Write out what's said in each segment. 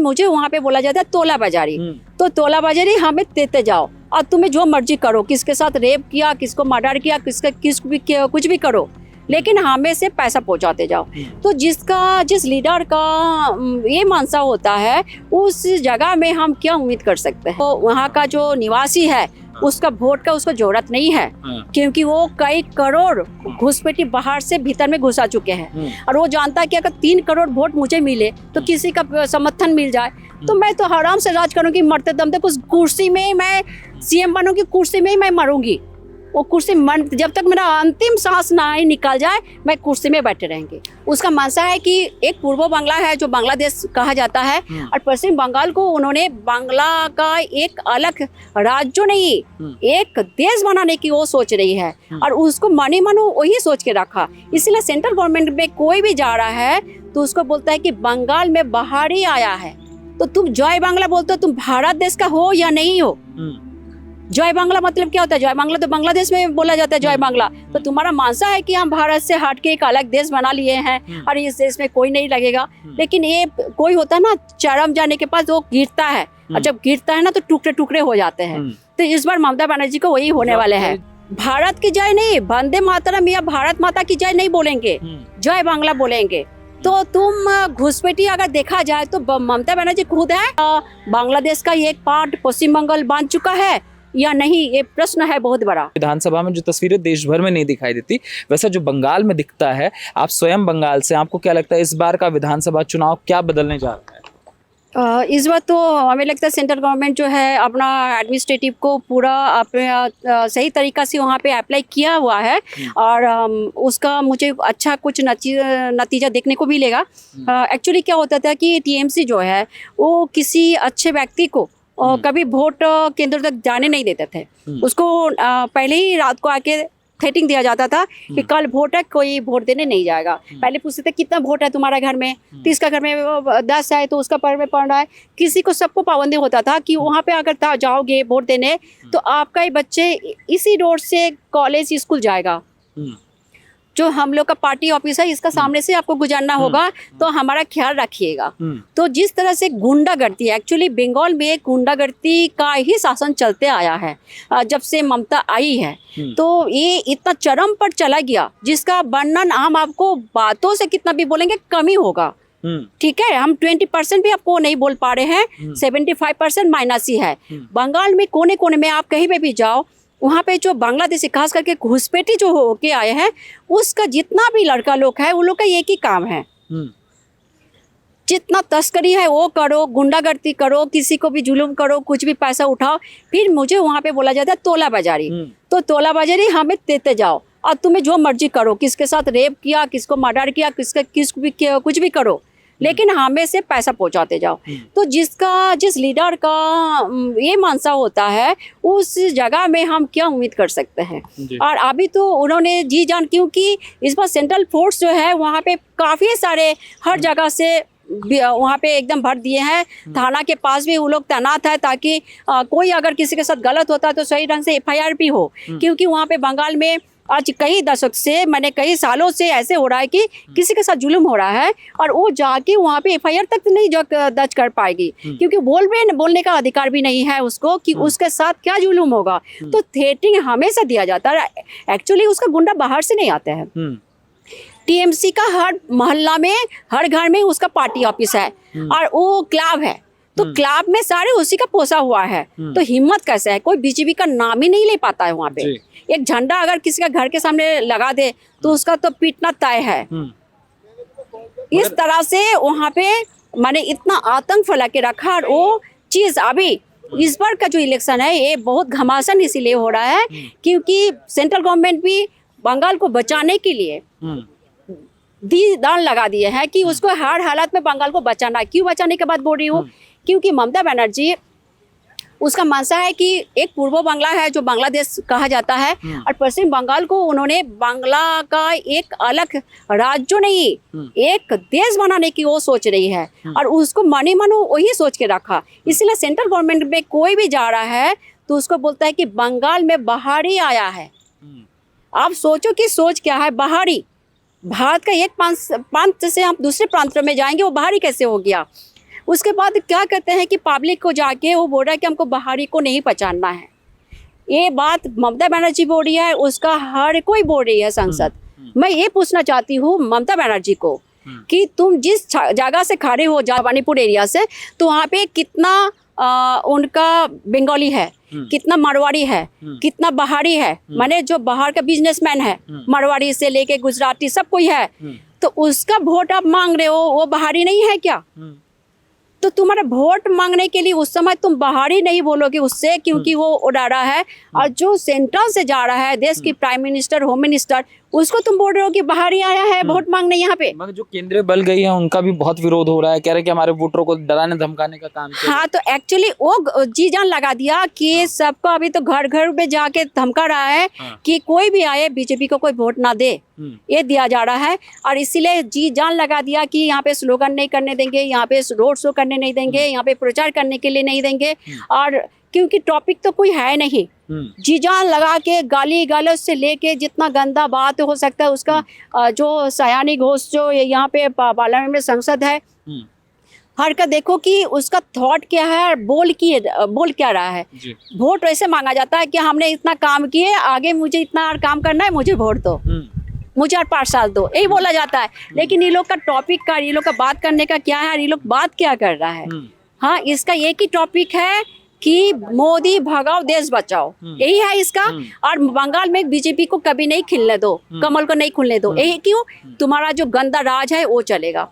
मुझे वहाँ पे बोला जाता है तोला बाजारी। तो तोला बाजारी हमें देते जाओ और तुम्हें जो मर्जी करो, किसके साथ रेप किया, किसको मर्डर किया, कुछ भी करो, लेकिन हमें से पैसा पहुंचाते जाओ। तो जिस लीडर का ये मानसा होता है, उस जगह में हम क्या उम्मीद कर सकते हैं। तो वहाँ का जो निवासी है उसका वोट का उसको जरूरत नहीं है, क्योंकि वो कई करोड़ घुसपैठी बाहर से भीतर में घुसा चुके हैं और वो जानता है कि अगर 3 करोड़ वोट मुझे मिले तो किसी का समर्थन मिल जाए तो मैं तो आराम से राज करूंगी, मरते दम तक उस कुर्सी में मैं सीएम बनूंगी, कुर्सी में ही मैं मरूंगी। वो कुर्सी जब तक मेरा अंतिम सांस ना ही निकल जाए मैं कुर्सी में बैठे रहेंगे। उसका मानसा है कि एक पूर्व बांग्ला है जो बांग्लादेश कहा जाता है और पश्चिम बंगाल को उन्होंने बांग्ला का एक अलग राज्य नहीं एक देश बनाने की वो सोच रही है और उसको मानी मानो वही सोच के रखा। इसलिए सेंट्रल गवर्नमेंट में कोई भी जा रहा है तो उसको बोलता है कि बंगाल में बाहरी आया है, तो तुम जय बांग्ला बोलते हो, तुम भारत देश का हो या नहीं हो। जय बांग्ला मतलब क्या होता है? जय बांग्ला तो बांग्लादेश में बोला जाता है जय बांग्ला। तो तुम्हारा मानसा है कि हम भारत से हट के एक अलग देश बना लिए हैं और इस देश में कोई नहीं लगेगा। लेकिन ये कोई होता है ना, चरम जाने के पास वो गिरता है और जब गिरता है ना तो टुकड़े टुकड़े हो जाते हैं। तो इस बार ममता बनर्जी को वही होने वाले हैं। भारत की जय नहीं, वंदे मातरम या भारत माता की जय नहीं बोलेंगे, जय बांग्ला बोलेंगे। तो तुम घुसपैठी अगर देखा जाए तो ममता बनर्जी खुद है बांग्लादेश का एक पार्ट पश्चिम बंगाल बन चुका है या नहीं, ये प्रश्न है बहुत बड़ा। विधानसभा में जो तस्वीरें देश भर में नहीं दिखाई देती, वैसा जो बंगाल में दिखता है, आप स्वयं बंगाल से, आपको क्या लगता है इस बार का विधानसभा चुनाव क्या बदलने जा रहा है? इस बार तो हमें लगता है सेंट्रल गवर्नमेंट जो है अपना एडमिनिस्ट्रेटिव को पूरा सही तरीका से वहाँ पे अप्लाई किया हुआ है और उसका मुझे अच्छा कुछ नतीजा देखने को मिलेगा। एक्चुअली क्या होता था कि टीएमसी जो है वो किसी अच्छे व्यक्ति को कभी वोट केंद्र तक जाने नहीं देते थे। उसको पहले ही रात को आके थ्रेटिंग दिया जाता था कि कल वोट है, कोई वोट देने नहीं जाएगा। पहले पूछते थे कितना वोट है तुम्हारा घर में, 30 का घर में 10 है तो उसका पर में पड़ रहा है। किसी को सबको पाबंदी होता था कि वहाँ पे अगर जाओगे वोट देने तो आपका ही बच्चे इसी रोड से कॉलेज स्कूल जाएगा। जो हम लोग का पार्टी ऑफिस है इसका सामने से आपको गुजरना होगा, तो हमारा ख्याल रखिएगा। तो जिस तरह से गुंडागर्दी, एक्चुअली बंगाल में गुंडागर्दी का ही शासन चलते आया है जब से ममता आई है, तो ये इतना चरम पर चला गया जिसका वर्णन हम आपको बातों से कितना भी बोलेंगे कम ही होगा। ठीक है, हम 20% भी आपको नहीं बोल पा रहे हैं, 75% माइनस ही है। बंगाल में कोने कोने में आप कहीं पे भी जाओ, वहाँ पे जो बांग्लादेशी खास करके घुसपैठी जो होके आए हैं उसका जितना भी लड़का लोग है वो लोग का एक ही काम है, जितना तस्करी है वो करो, गुंडागर्दी करो, किसी को भी जुल्म करो, कुछ भी पैसा उठाओ। फिर मुझे वहाँ पे बोला जाता है तोला बाजारी। तो तोला बाजारी हमें देते जाओ और तुम्हें जो मर्जी करो, किसके साथ रेप किया, किसको मर्डर किया, कुछ भी करो, लेकिन हमें से पैसा पहुंचाते जाओ। तो जिस लीडर का ये मानसा होता है उस जगह में हम क्या उम्मीद कर सकते हैं। और अभी तो उन्होंने जी जान, क्योंकि इस बार सेंट्रल फोर्स जो है वहाँ पे काफ़ी सारे हर जगह से वहाँ पे एकदम भर दिए हैं। थाना के पास भी वो लोग तैनात है ताकि कोई अगर किसी के साथ गलत होता है तो सही ढंग से एफआईआर भी हो, क्योंकि वहाँ पे बंगाल में आज कई दशक से, मैंने कई सालों से ऐसे हो रहा है कि किसी के साथ जुल्म हो रहा है और वो जाके वहाँ पे एफआईआर तक नहीं दर्ज कर पाएगी, क्योंकि बोलने का अधिकार भी नहीं है उसको कि उसके साथ क्या जुल्म होगा। तो थ्रेटिंग हमेशा दिया जाता है। एक्चुअली उसका गुंडा बाहर से नहीं आता है। टीएमसी का हर मोहल्ला में, हर घर में उसका पार्टी ऑफिस है और वो क्लब है, तो क्लब में सारे उसी का पोसा हुआ है। तो हिम्मत कैसे है, कोई बीजेपी का नाम ही नहीं ले पाता है वहाँ पे। एक झंडा अगर किसी का घर के सामने लगा दे तो उसका तो पीटना तय है। इस तरह से वहाँ पे मैंने इतना आतंक फैला के रखा। और वो चीज अभी इस बार का जो इलेक्शन है ये बहुत घमासान इसीलिए हो रहा है क्योंकि सेंट्रल गवर्नमेंट भी बंगाल को बचाने के लिए दान लगा दिए हैं कि उसको हर हालत में बंगाल को बचाना। क्यों बचाने के बाद बोल रही हूँ, क्योंकि ममता बनर्जी उसका मानसा है कि एक पूर्व बांग्ला है जो बांग्लादेश कहा जाता है और पश्चिम बंगाल को उन्होंने बांग्ला का एक अलग राज्य नहीं एक देश बनाने की वो सोच रही है और उसको मानी मानो वही सोच के रखा। इसलिए सेंट्रल गवर्नमेंट में कोई भी जा रहा है तो उसको बोलता है कि बंगाल में बाहरी आया है। आप सोचो कि सोच क्या है, बाहरी। भारत का एक प्रांत से आप दूसरे प्रांत में जाएंगे, वो बाहरी कैसे हो गया। उसके बाद क्या कहते हैं कि पब्लिक को जाके वो बोल रहा है कि हमको बाहरी को नहीं पहचानना है। ये बात ममता बनर्जी बोल रही है, उसका हर कोई बोल रही है संसद। मैं ये पूछना चाहती हूँ ममता बनर्जी को कि तुम जिस जगह से खड़े हो जावानीपुर एरिया से, तो वहाँ पे कितना उनका बंगाली है, कितना मारवाड़ी है, कितना बाहरी है, माने जो बाहर का बिजनेसमैन है, मारवाड़ी से लेके गुजराती सब कोई है, तो उसका वोट आप मांग रहे हो, वो बाहरी नहीं है क्या? तो तुम्हारा वोट मांगने के लिए उस समय तुम बाहरी नहीं बोलोगे उससे, क्योंकि वो उड़ा रहा है। और जो सेंट्रल से जा रहा है, देश की प्राइम मिनिस्टर, होम मिनिस्टर, उसको तुम बोल रहे हो कि बाहरी आया है वोट मांगने यहाँ पे। मगर जो केंद्रीय बल गई है उनका भी बहुत विरोध हो रहा है, कह रहे हैं कि हमारे वोटरों को डराने धमकाने का काम किया। हाँ, तो एक्चुअली वो जी जान लगा दिया कि सबको अभी तो घर घर में जाके धमका रहा है कि कोई भी आए बीजेपी को कोई वोट ना दे, ये दिया जा रहा है। और इसीलिए जी जान लगा दिया कि यहाँ पे स्लोगन नहीं करने देंगे, यहाँ पे रोड शो करने नहीं देंगे, यहाँ पे प्रचार करने के लिए नहीं देंगे। और क्योंकि टॉपिक तो कोई है नहीं, जी जान लगा के गाली गलौज से लेके जितना गंदा बात हो सकता है उसका, जो सयानी घोष जो यहाँ पे पार्लियामेंट में संसद है, हर का देखो कि उसका थॉट क्या है, बोल क्या रहा है। वोट वैसे मांगा जाता है कि हमने इतना काम किए, आगे मुझे इतना और काम करना है, मुझे वोट दो, मुझे और 5 साल दो, यही बोला जाता है। लेकिन ये लोग का टॉपिक का, ये लोग का बात करने का क्या है, ये लोग बात क्या कर रहा है? हाँ, इसका एक ही टॉपिक है कि मोदी भगाओ देश बचाओ, यही है इसका। और बंगाल में बीजेपी को कभी नहीं खिलने दो, कमल को नहीं खुलने दो। यही क्यों? तुम्हारा जो गंदा राज है वो चलेगा।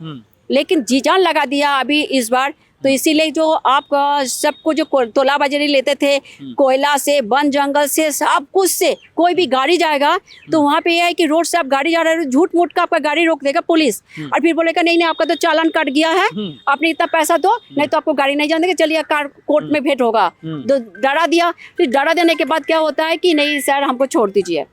लेकिन जी जान लगा दिया अभी इस बार, तो इसीलिए जो आप सबको जो तोला बाजारी लेते थे, कोयला से, वन जंगल से, सब कुछ से, कोई भी गाड़ी जाएगा तो वहाँ पे यह है कि रोड से आप गाड़ी जा रहे हो, झूठ मूठ का आपका गाड़ी रोक देगा पुलिस, और फिर बोलेगा नहीं नहीं आपका तो चालान कट गया है, आपने इतना पैसा दो, नहीं तो आपको गाड़ी नहीं जाने देंगे, चलिए कार कोर्ट में भेंट होगा। तो डरा दिया। फिर डरा देने के बाद क्या होता है कि नहीं सर हमको छोड़ दीजिए।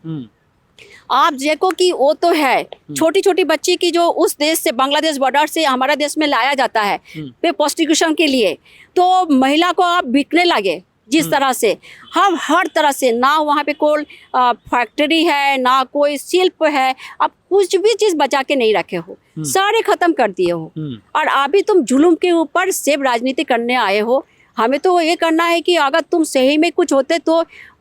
आप देखो कि वो तो है, छोटी छोटी बच्ची की जो उस देश से, बांग्लादेश बॉर्डर से हमारा देश में लाया जाता है पे प्रोस्टिट्यूशन के लिए, तो महिला को आप बिकने लगे जिस तरह से, हम हर तरह से, ना वहाँ पे कोई फैक्ट्री है, ना कोई शिल्प है, आप कुछ भी चीज़ बचा के नहीं रखे हो, सारे खत्म कर दिए हो। और अभी तुम जुल्म के ऊपर सेब राजनीति करने आए हो। हमें तो ये करना है कि अगर तुम सही में कुछ होते तो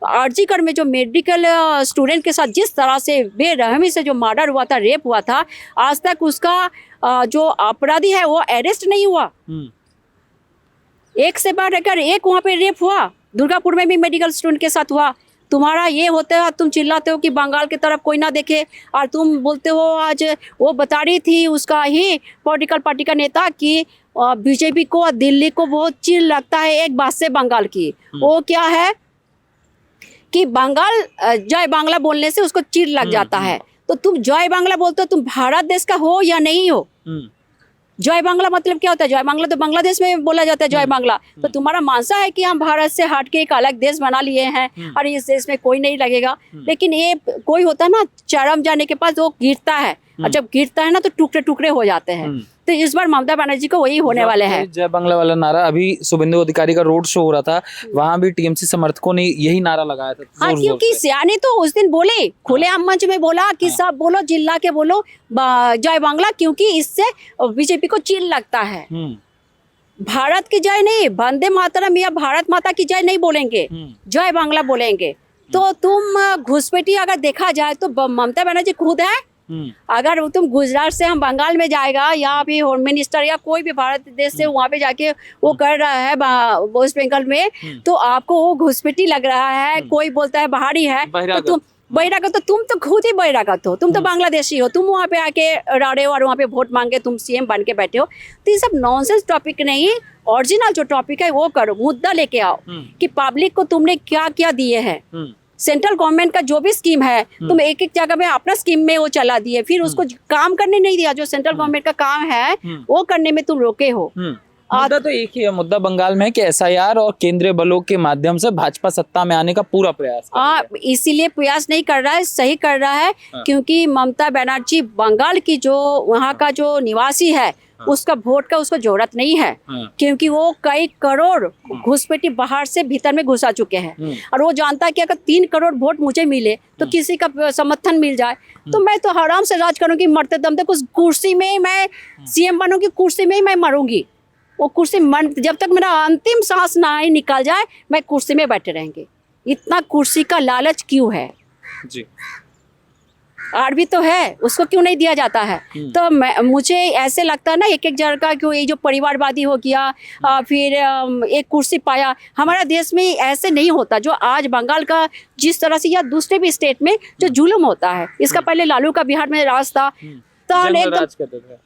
आरजीकर में जो मेडिकल स्टूडेंट के साथ जिस तरह से बेरहमी से जो मर्डर हुआ था, रेप हुआ था, आज तक उसका जो अपराधी है वो अरेस्ट नहीं हुआ। एक से बढ़ अगर एक वहाँ पे रेप हुआ, दुर्गापुर में भी मेडिकल स्टूडेंट के साथ हुआ। तुम्हारा ये होता है, तुम चिल्लाते हो कि बंगाल की तरफ कोई ना देखे, और तुम बोलते हो, आज वो बता रही थी उसका ही पॉलिटिकल पार्टी का नेता कि बीजेपी को और दिल्ली को बहुत चिढ़ लगता है एक बात से बंगाल की। वो क्या है कि बंगाल जय बांग्ला बोलने से उसको चिढ़ लग जाता है। तो तुम जय बांग्ला बोलते हो, तुम भारत देश का हो या नहीं हो? जय बांग्ला मतलब क्या होता है? जय बांग्ला तो बांग्लादेश में बोला जाता है जय बांग्ला। तो तुम्हारा मानसा है कि हम भारत से हट के एक अलग देश बना लिए हैं और इस देश में कोई नहीं लगेगा। लेकिन ये कोई होता है ना, चरम जाने के पास वो गिरता है, और जब गिरता है ना तो टुकड़े टुकड़े हो जाते हैं। तो इस बार ममता बनर्जी को वही होने वाले हैं। जय बांग्ला वाला नारा, अभी शुभेंदु अधिकारी का रोड शो हो रहा था, वहां भी टीएमसी समर्थकों ने यही नारा लगाया था। हाँ, क्योंकि सियानी तो उस दिन बोले, खुलेआम मंच में बोला कि सब बोलो, जिल्ला के बोलो जय बांग्ला, क्योंकि इससे बीजेपी को चिढ़ लगता है। भारत की जय नहीं, वंदे मातरम या भारत माता की जय नहीं बोलेंगे, जय बांग्ला बोलेंगे। तो तुम घुसपैठी अगर देखा जाए तो ममता बनर्जी खुद है। अगर तुम गुजरात से हम बंगाल में जाएगा, या फिर होम मिनिस्टर या कोई भी भारत देश से वहाँ पे जाके वो कर रहा है वेस्ट बंगाल में, तो आपको वो घुसपैठी लग रहा है। कोई बोलता है बाहरी है, तो तुम बहिरागत, तो तुम तो खुद ही बहिरागत हो, तुम तो बांग्लादेशी हो, तुम वहाँ पे आके रड़े और वहाँ पे वोट मांगे तुम सीएम बन के बैठे हो। तो ये सब नॉनसेंस टॉपिक नहीं, ओरिजिनल जो टॉपिक है वो करो, मुद्दा लेके आओ कि पब्लिक को तुमने क्या क्या दिए हैं। सेंट्रल गवर्नमेंट का जो भी स्कीम है, तुम एक एक जगह में अपना स्कीम में वो चला दिए, फिर उसको काम करने नहीं दिया। जो सेंट्रल गवर्नमेंट का काम है वो करने में तुम रोके हो। मुद्दा तो एक ही है, मुद्दा बंगाल में कि एसआईआर और केंद्रीय बलों के माध्यम से भाजपा सत्ता में आने का पूरा प्रयास इसीलिए प्रयास नहीं कर रहा है, सही कर रहा है। क्योंकि ममता बनर्जी बंगाल की जो वहाँ का जो निवासी है, उसका वोट का उसको जरूरत नहीं है, क्योंकि वो कई करोड़ घुसपैठी बाहर से भीतर में घुसा चुके हैं। और वो जानता है कि अगर 3 करोड़ वोट मुझे मिले तो किसी का समर्थन मिल जाए तो मैं तो आराम से राज करूंगी, मरते दम तक उस कुर्सी में मैं सीएम बनूंगी, कुर्सी में ही मैं मरूंगी। वो कुर्सी मन जब तक मेरा अंतिम सांस ना ही निकल जाए मैं कुर्सी में बैठे रहेंगे। इतना कुर्सी का लालच क्यों है? जी। और भी तो है, उसको क्यों नहीं दिया जाता है? तो मुझे ऐसे लगता है ना, एक एक जन का क्यों ये जो परिवारवादी हो गया, फिर एक कुर्सी पाया। हमारा देश में ऐसे नहीं होता जो आज बंगाल का जिस तरह से या दूसरे भी स्टेट में जो जुल्म होता है। इसका पहले लालू का बिहार में राज था तो एकदम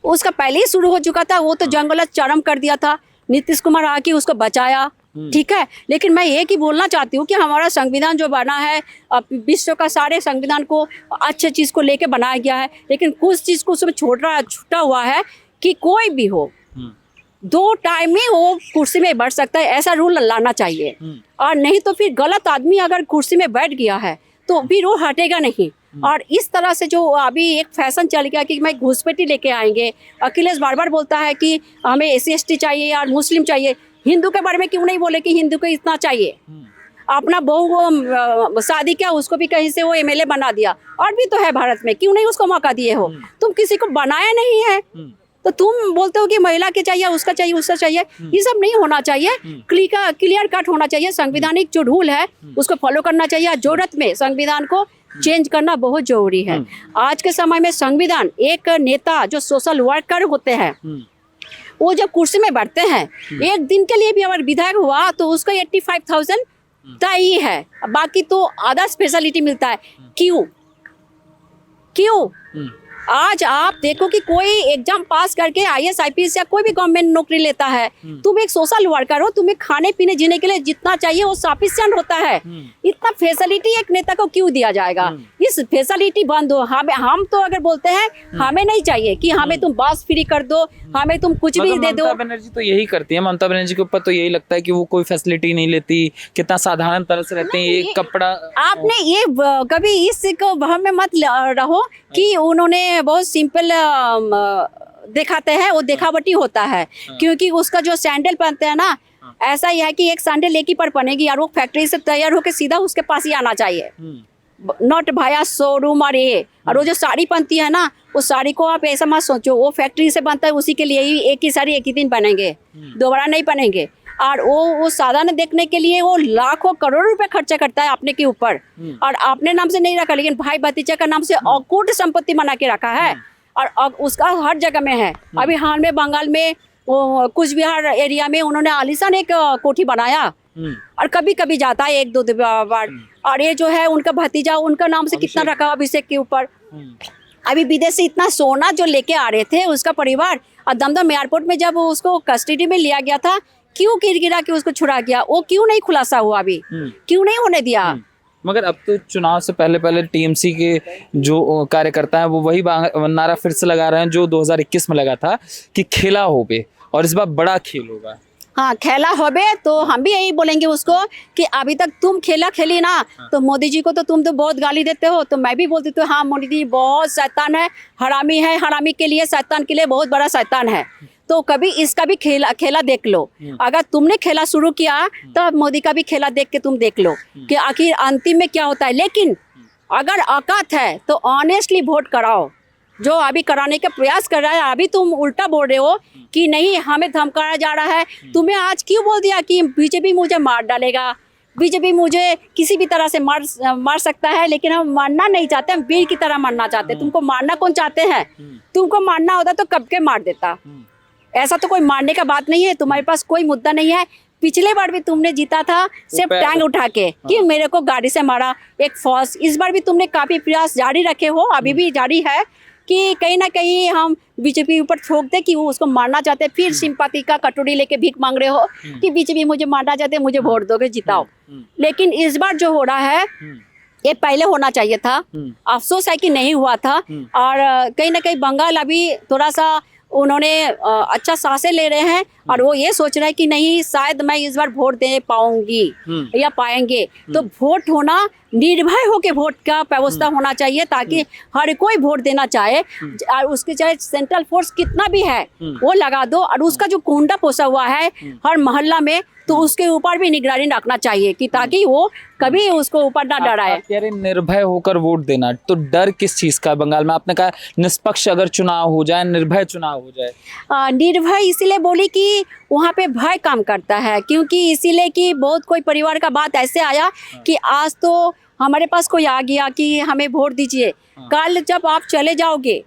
उसका पहले ही शुरू हो चुका था। वो तो जंगल चरम कर दिया था, नीतीश कुमार आके उसको बचाया, ठीक है। लेकिन मैं एक ही बोलना चाहती हूँ कि हमारा संविधान जो बना है, विश्व का सारे संविधान को अच्छे चीज़ को लेके बनाया गया है, लेकिन कुछ चीज़ को उसमें छूटा हुआ है कि कोई भी हो 2 टाइम में वो कुर्सी में बैठ सकता है, ऐसा रूल लाना चाहिए। और नहीं तो फिर गलत आदमी अगर कुर्सी में बैठ गया है तो फिर वो हटेगा नहीं। और इस तरह से जो अभी एक फैशन चल गया कि मैं घुसपैठी लेके आएंगे। अखिलेश बार बार बोलता है कि हमें SC/ST चाहिए और मुस्लिम चाहिए। हिंदू के बारे में क्यों नहीं बोले कि हिंदू को इतना चाहिए? अपना बहू को शादी किया, उसको भी कहीं से वो MLA बना दिया। और भी तो है भारत में, क्यों नहीं उसको मौका दिए हो? तुम किसी को बनाया नहीं है तो तुम बोलते हो कि महिला के चाहिए, उसका चाहिए, उसका चाहिए। ये सब नहीं होना चाहिए, क्लियर कट होना चाहिए। संवैधानिक जो रूल है उसको फॉलो करना चाहिए। जरूरत में संविधान को चेंज करना बहुत जरूरी है। आज के समय में संविधान, एक नेता जो सोशल वर्कर होते हैं वो जब कुर्सी में बैठते हैं, एक दिन के लिए भी अगर विधायक हुआ तो उसको 85,000 तय है, बाकी तो आधा स्पेशलिटी मिलता है। क्यों? आज आप देखो कि कोई एग्जाम पास करके IAS IPS या कोई भी गवर्नमेंट नौकरी लेता है, तुम एक सोशल वर्कर हो, तुम्हें खाने पीने जीने के लिए जितना चाहिए वो सफिशिएंट होता है। इतना फैसिलिटी एक नेता को क्यों दिया जाएगा? इस फैसिलिटी बंद हो। हम तो अगर बोलते हैं हमें नहीं चाहिए कि हमें तुम बस फ्री कर दो, हमें तुम कुछ भी दे दो। ममता बनर्जी तो यही करती है। ममता बनर्जी के ऊपर तो यही लगता है कि वो कोई फैसिलिटी नहीं लेती, कितना साधारण तरह से रहते हैं। एक कपड़ा आपने ये कभी इसको वहम में मत रहो कि उन्होंने बहुत सिंपल दिखाते हैं, वो दिखावटी होता है। क्योंकि उसका जो सैंडल पहनते हैं ना, ऐसा ही है कि एक सैंडल एक ही पर पहनेगी और वो फैक्ट्री से तैयार होकर सीधा उसके पास ही आना चाहिए, नॉट भाया शोरूम। और वो जो साड़ी पहनती है ना, उस साड़ी को आप ऐसा मत सोचो, वो फैक्ट्री से बनता है, उसी के लिए ही एक ही साड़ी एक ही दिन पहनेंगे, दोबारा नहीं पहनेंगे। और वो साधारण देखने के लिए वो लाखों करोड़ों रुपए खर्चा करता है अपने के ऊपर। और अपने नाम से नहीं रखा, लेकिन भाई भतीजा का नाम से अकूट संपत्ति बना के रखा है। और उसका हर जगह में है। अभी हाल में बंगाल में वो कुछ बिहार एरिया में उन्होंने आलीशान एक कोठी बनाया और कभी कभी जाता है 1-2 बार। और ये जो है उनका भतीजा, उनका नाम से कितना रखा अभिषेक के ऊपर। अभी विदेश से इतना सोना जो लेके आ रहे थे उसका परिवार, और दमदम एयरपोर्ट में जब उसको कस्टडी में लिया गया था, क्यों गिरा के उसको छुड़ा गया? वो क्यों नहीं खुलासा हुआ? अभी क्यों नहीं होने दिया? मगर अब तो चुनाव से पहले TMC के जो कार्यकर्ता हैं वो वही नारा फिर से लगा रहे हैं जो 2021 में लगा था कि खेला होबे, और इस बार बड़ा खेल होगा। हाँ, खेला होबे तो हम भी यही बोलेंगे उसको कि अभी तक तुम खेला खेली ना, तो मोदी जी को तो तुम तो बहुत गाली देते हो, तो मैं भी बोलती हूँ हाँ मोदी जी बहुत शैतान है, हरामी के लिए, शैतान के लिए बहुत बड़ा शैतान है। तो कभी इसका भी खेला देख लो। अगर तुमने खेला शुरू किया तो मोदी का भी खेला देख के तुम देख लो कि आखिर अंतिम में क्या होता है। लेकिन अगर औकात है तो ऑनेस्टली वोट कराओ। जो अभी कराने का प्रयास कर रहा है, अभी तुम उल्टा बोल रहे हो कि नहीं हमें धमकाया जा रहा है। तुम्हें आज क्यों बोल दिया कि बीजेपी मुझे मार डालेगा, बीजेपी मुझे किसी भी तरह से मार सकता है, लेकिन हम मारना नहीं चाहते, हम वीर की तरह मारना चाहते हैं। तुमको मारना कौन चाहते हैं? तुमको मारना होता तो कब के मार देता। ऐसा तो कोई मारने का बात नहीं है, तुम्हारे पास कोई मुद्दा नहीं है। पिछले बार भी तुमने जीता था सिर्फ टैंक उठा के कि मेरे को गाड़ी से मारा, एक फौज। इस बार भी तुमने काफी प्रयास जारी रखे हो, अभी भी जारी है कि कहीं ना कहीं हम बीजेपी ऊपर ठोक दे कि वो उसको मारना चाहते हैं। फिर सिंपैथी का कटोरी लेके भीख मांग रहे हो कि बीजेपी मुझे मारना चाहते हैं, मुझे वोट दोगे, जिताओ। लेकिन इस बार जो हो रहा है ये पहले होना चाहिए था। अफसोस है कि नहीं हुआ था। और कहीं ना कहीं बंगाल अभी थोड़ा सा उन्होंने अच्छा सांसें ले रहे हैं और वो ये सोच रहे हैं कि नहीं शायद मैं इस बार वोट दे पाऊंगी या पाएंगे। तो वोट होना, निर्भय होके वोट का व्यवस्था होना चाहिए ताकि हर कोई वोट देना चाहे, और उसके चाहे सेंट्रल फोर्स कितना भी है वो लगा दो। और उसका जो कुंडा पोसा हुआ है हर मोहल्ला में, तो उसके ऊपर भी निगरानी रखना चाहिए कि ताकि वो कभी उसको ऊपर ना डराए। कह रहे निर्भय होकर वोट देना, तो डर किस चीज का बंगाल में? आपने कहा निष्पक्ष अगर चुनाव हो जाए, निर्भय चुनाव हो जाए। निर्भय इसलिए बोली कि कि वहाँ पे भय काम करता है, क्योंकि इसीलिए कि बहुत कोई परिवार का बात ऐसे आया कि आज तो हमारे पास कोई आ गया कि हमें वोट दीजिए, कल जब आप चले जाओगे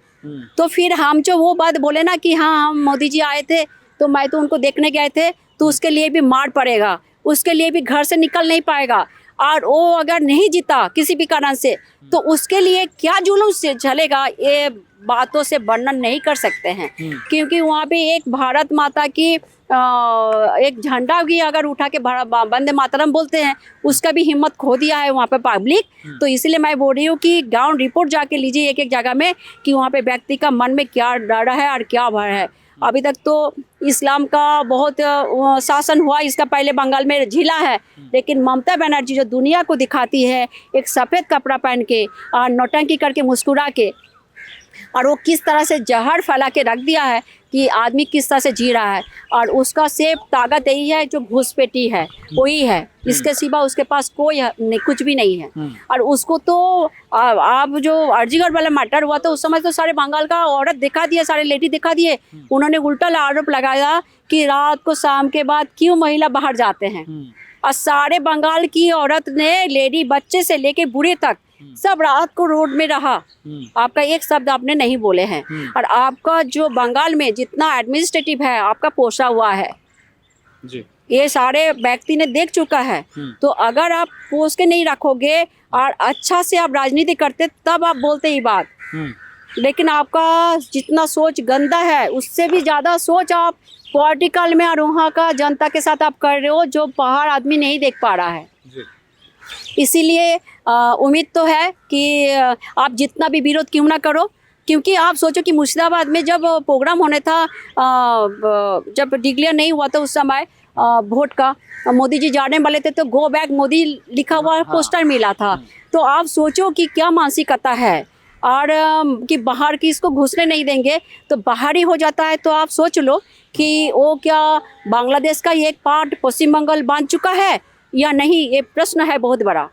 तो फिर हम जो वो बात बोले ना कि हाँ हम मोदी जी आए थे तो मैं तो उनको देखने गए थे, तो उसके लिए भी मार पड़ेगा, उसके लिए भी घर से निकल नहीं पाएगा, और वो अगर नहीं जीता किसी भी कारण से तो उसके लिए क्या जुलूम से चलेगा, ये बातों से वर्णन नहीं कर सकते हैं। क्योंकि वहाँ पे एक भारत माता की एक झंडा भी अगर उठा के वंदे मातरम बोलते हैं, उसका भी हिम्मत खो दिया है वहाँ पे पब्लिक। तो इसलिए मैं बोल रही हूँ कि ग्राउंड रिपोर्ट जाके लीजिए एक एक जगह में कि वहाँ पे व्यक्ति का मन में क्या डर है और क्या भय है। अभी तक तो इस्लाम का बहुत शासन हुआ, इसका पहले बंगाल में झीला है, लेकिन ममता बनर्जी जो दुनिया को दिखाती है एक सफ़ेद कपड़ा पहन के और नौटंकी करके मुस्कुरा के, और वो किस तरह से जहर फैला के रख दिया है कि आदमी किस तरह से जी रहा है, और उसका सिर्फ ताकत यही है जो घुसपैठी है वही है, इसके सिवा उसके पास कोई कुछ भी नहीं है। और उसको तो आप जो अर्जीगढ़ वाला मैटर हुआ तो उस समय तो सारे बंगाल का औरत दिखा दिए, सारे लेडी दिखा दिए, उन्होंने उल्टा आरोप लगाया कि रात को शाम के बाद क्यों महिला बाहर जाते हैं, और सारे बंगाल की औरत ने, लेडी बच्चे से लेके बूढ़े तक सब रात को रोड में रहा। आपका एक शब्द आपने नहीं बोले हैं, और आपका जो बंगाल में जितना एडमिनिस्ट्रेटिव है आपका पोषा हुआ है जी। ये सारे व्यक्ति ने देख चुका है। तो अगर आप पोष के नहीं रखोगे और अच्छा से आप राजनीति करते तब आप बोलते ही बात, लेकिन आपका जितना सोच गंदा है उससे भी ज़्यादा सोच आप पॉलिटिकल में और वहाँ का जनता के साथ आप कर रहे हो जो बाहर आदमी नहीं देख पा रहा है। इसीलिए उम्मीद तो है कि आप जितना भी विरोध क्यों ना करो, क्योंकि आप सोचो कि मुर्शिदाबाद में जब प्रोग्राम होने था, जब डिक्लेयर नहीं हुआ था उस समय वोट का, मोदी जी जाने वाले थे तो गो बैक मोदी लिखा हुआ पोस्टर मिला था। तो आप सोचो कि क्या मानसिकता है, और कि बाहर की इसको घुसने नहीं देंगे तो बाहर ही हो जाता है। तो आप सोच लो कि वो क्या बांग्लादेश का एक पार्ट पश्चिम बंगाल बन चुका है या नहीं, ये प्रश्न है बहुत बड़ा।